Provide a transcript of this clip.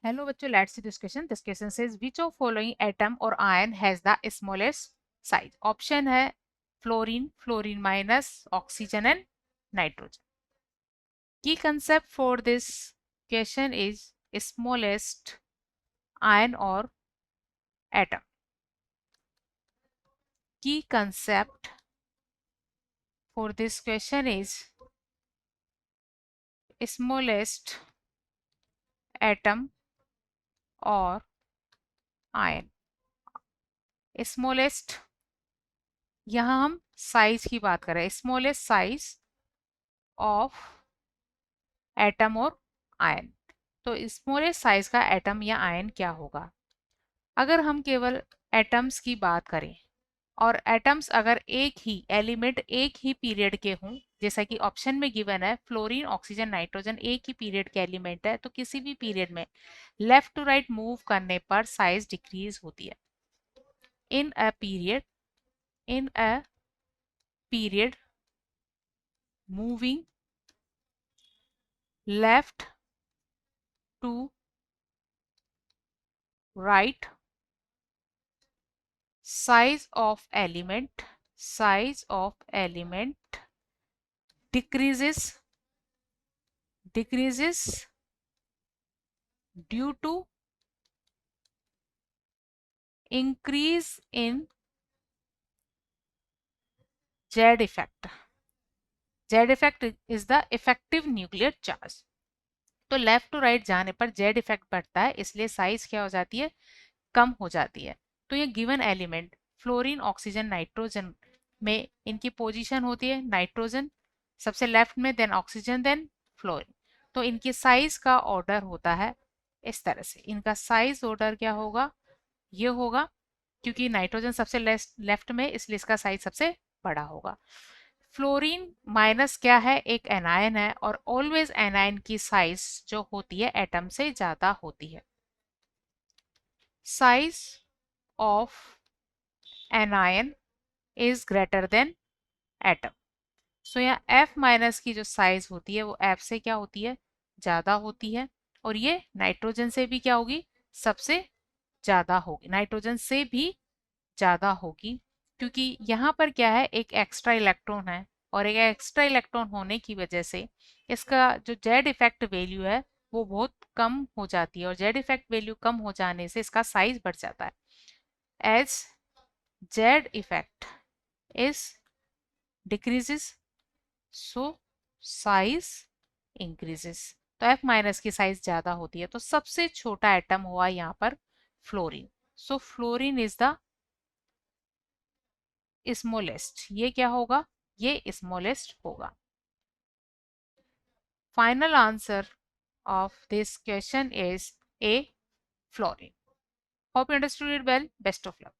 Hello बच्चों, let's see this question. This question says which of following atom or ion has the smallest size? Option है fluorine, fluorine minus, oxygen and nitrogen. Key concept for this question is smallest ion or atom. Key concept for this question is smallest atom or ion. Smallest, यहाँ हम size की बात कर रहे हैं. Smallest size of atom और ion. तो smallest size का एटम या आयन क्या होगा? अगर हम केवल एटम्स की बात करें और एटम्स अगर एक ही एलिमेंट एक ही पीरियड के हों, जैसा कि ऑप्शन में गिवन है फ्लोरीन, ऑक्सीजन, नाइट्रोजन एक ही पीरियड के एलिमेंट है, तो किसी भी पीरियड में लेफ्ट टू राइट मूव करने पर साइज डिक्रीज होती है. In a period moving left to right, size of element decreases due to increase in Z effect. Z effect is the effective nuclear charge. तो left to right जाने पर Z effect बढ़ता है, इसलिए size क्या हो जाती है? कम हो जाती है. तो ये given element fluorine, oxygen, nitrogen में इनकी पोजीशन होती है नाइट्रोजन सबसे लेफ्ट में, देन ऑक्सीजन, देन फ्लोरीन. तो इनकी साइज का ऑर्डर होता है इस तरह से. इनका साइज ऑर्डर क्या होगा? ये होगा, क्योंकि नाइट्रोजन सबसे लेफ्ट में, इसलिए इसका साइज सबसे बड़ा होगा. फ्लोरीन माइनस क्या है? एक एनायन है, और ऑलवेज एनायन की साइज जो होती है एटम से ज्यादा होती है. Size of anion is greater than atom. So यहाँ F माइनस की जो साइज होती है वो F से क्या होती है? ज्यादा होती है. और ये नाइट्रोजन से भी क्या होगी? सबसे ज्यादा होगी, नाइट्रोजन से भी ज्यादा होगी, क्योंकि यहाँ पर क्या है? एक एक्स्ट्रा इलेक्ट्रॉन है, और एक एक्स्ट्रा इलेक्ट्रॉन होने की वजह से इसका जो जेड इफेक्ट वैल्यू है वो बहुत कम हो जाती है, और जेड इफेक्ट वैल्यू कम हो जाने से इसका साइज बढ़ जाता है. As Z effect is decreases, so size increases. तो F माइनस की साइज ज्यादा होती है. तो सबसे छोटा एटम हुआ यहाँ पर fluorine. So fluorine is the smallest. ये क्या होगा? ये स्मॉलेस्ट होगा. Final answer of this question is A, fluorine. Hope you understood it well. Best of luck.